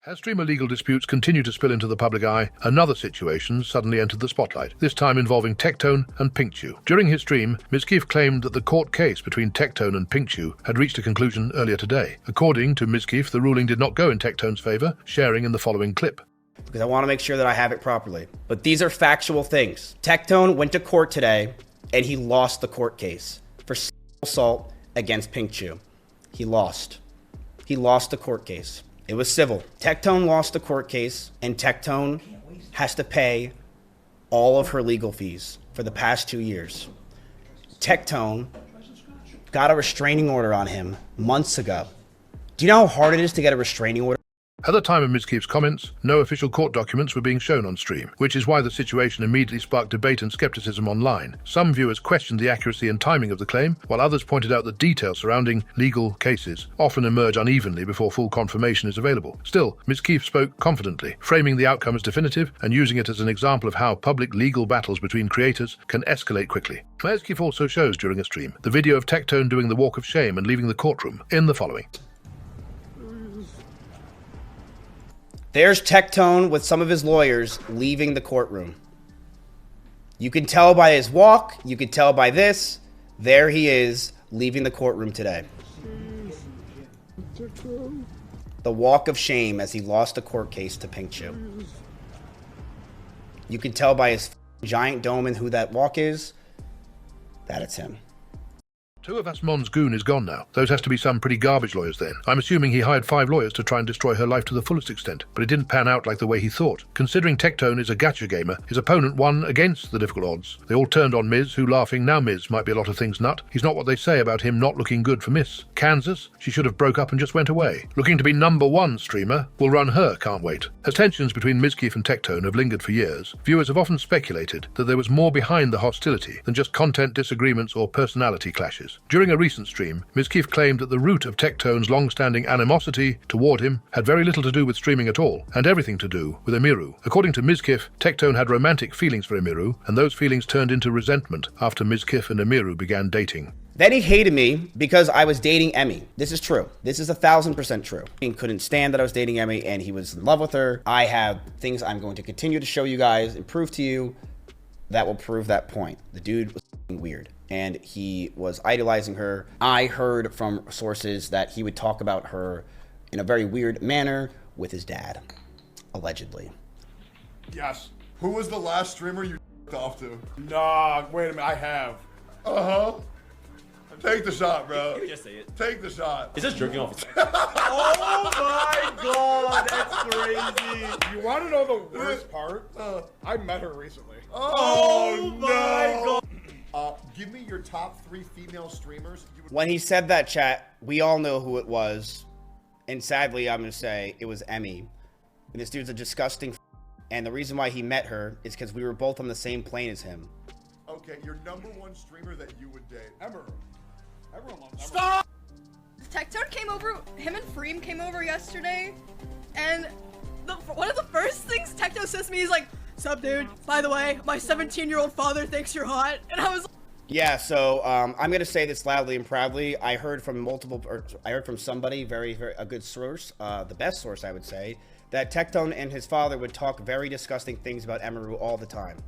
As streamer legal disputes continue to spill into the public eye, another situation suddenly entered the spotlight, this time involving Tectone and Pinkchu. During his stream, Mizkif claimed that the court case between Tectone and Pinkchu had reached a conclusion earlier today. According to Mizkif, the ruling did not go in Tectone's favor, sharing in the following clip. Because I want to make sure that I have it properly. But these are factual things. Tectone went to court today, and he lost the court case for assault against Pinkchu. He lost. He lost the court case. It was civil. Tectone lost the court case, and Tectone has to pay all of her legal fees for the past 2 years. Tectone got a restraining order on him months ago. Do you know how hard it is to get a restraining order? At the time of Mizkif's comments, no official court documents were being shown on stream, which is why the situation immediately sparked debate and skepticism online. Some viewers questioned the accuracy and timing of the claim, while others pointed out that details surrounding legal cases often emerge unevenly before full confirmation is available. Still, Mizkif spoke confidently, framing the outcome as definitive and using it as an example of how public legal battles between creators can escalate quickly. Mizkif also shows during a stream the video of Tectone doing the walk of shame and leaving the courtroom in the following. There's Tectone with some of his lawyers leaving the courtroom. You can tell by his walk, you can tell by this. There he is, leaving the courtroom today. The walk of shame as he lost the court case to Pinkchu. You can tell by his giant dome and who that walk is, that it's him. Two of Asmon's goon is gone now. Those has to be some pretty garbage lawyers then. I'm assuming he hired 5 lawyers to try and destroy her life to the fullest extent, but it didn't pan out like the way he thought. Considering Tectone is a gacha gamer, his opponent won against the difficult odds. They all turned on Miz, who laughing, now Miz might be a lot of things nut. He's not what they say about him not looking good for Miss. Kansas, she should have broke up and just went away. Looking to be #1 streamer, will run her, can't wait. As tensions between Mizkif and Tectone have lingered for years, viewers have often speculated that there was more behind the hostility than just content disagreements or personality clashes. During a recent stream, Mizkif claimed that the root of Tectone's long-standing animosity toward him had very little to do with streaming at all, and everything to do with Emiru. According to Mizkif, Tectone had romantic feelings for Emiru, and those feelings turned into resentment after Mizkif and Emiru began dating. Then he hated me because I was dating Emmy. This is true. This is 1000% true. He couldn't stand that I was dating Emmy, and he was in love with her. I have things I'm going to continue to show you guys and prove to you that will prove that point. The dude was weird, and he was idolizing her. I heard from sources that he would talk about her in a very weird manner with his dad, allegedly. Yes. Who was the last streamer you off to? Nah, wait a minute, I have. Uh-huh. Take the shot, bro. You just say it. Take the shot. Is this jerking off? Oh my god, that's crazy. You want to know the worst part? I met her recently. Oh my god. Give me your top 3 female streamers. When he said that, chat, we all know who it was. And sadly, I'm going to say it was Emmy. And this dude's a disgusting and the reason why he met her is because we were both on the same plane as him. Okay, your #1 streamer that you would date. Ever. Everyone loves Ever. Stop! Tectone came over, him and Freem came over yesterday, and one of the first things Tectone says to me is like, "Sup, dude? By the way, my 17-year-old father thinks you're hot," and I was like, yeah, so I'm gonna say this loudly and proudly. I heard from somebody, a good source, the best source I would say, that Tectone and his father would talk very disgusting things about Emiru all the time.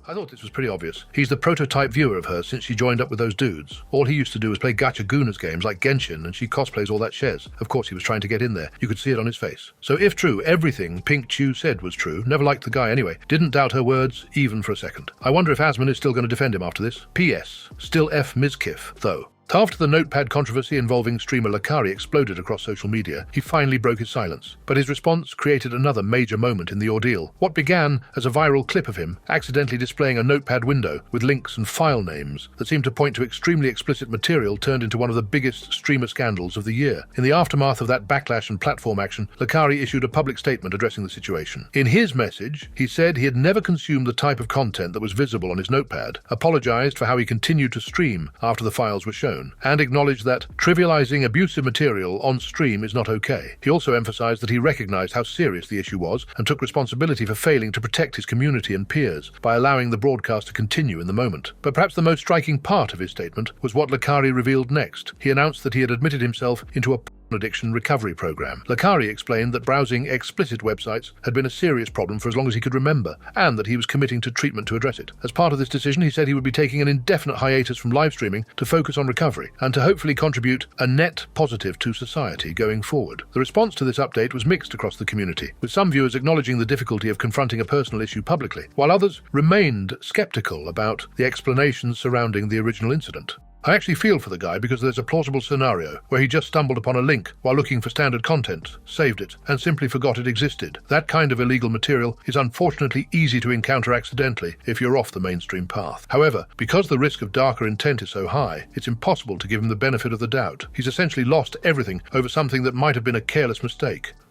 I thought this was pretty obvious. He's the prototype viewer of hers since she joined up with those dudes. All he used to do was play gacha gooners games like Genshin, and she cosplays all that shares. Of course he was trying to get in there. You could see it on his face. So if true, everything Pinkchu said was true. Never liked the guy anyway. Didn't doubt her words, even for a second. I wonder if Asmon is still going to defend him after this. P.S. Still F Mizkif, though. After the notepad controversy involving streamer Lacari exploded across social media, he finally broke his silence. But his response created another major moment in the ordeal. What began as a viral clip of him accidentally displaying a notepad window with links and file names that seemed to point to extremely explicit material turned into one of the biggest streamer scandals of the year. In the aftermath of that backlash and platform action, Lucari issued a public statement addressing the situation. In his message, he said he had never consumed the type of content that was visible on his notepad, apologized for how he continued to stream after the files were shown, and acknowledged that trivializing abusive material on stream is not okay. He also emphasized that he recognized how serious the issue was and took responsibility for failing to protect his community and peers by allowing the broadcast to continue in the moment. But perhaps the most striking part of his statement was what Lacari revealed next. He announced that he had admitted himself into a addiction recovery program. Lacari explained that browsing explicit websites had been a serious problem for as long as he could remember, and that he was committing to treatment to address it. As part of this decision, he said he would be taking an indefinite hiatus from live streaming to focus on recovery, and to hopefully contribute a net positive to society going forward. The response to this update was mixed across the community, with some viewers acknowledging the difficulty of confronting a personal issue publicly, while others remained skeptical about the explanations surrounding the original incident. I actually feel for the guy because there's a plausible scenario where he just stumbled upon a link while looking for standard content, saved it, and simply forgot it existed. That kind of illegal material is unfortunately easy to encounter accidentally if you're off the mainstream path. However, because the risk of darker intent is so high, it's impossible to give him the benefit of the doubt. He's essentially lost everything over something that might have been a careless mistake.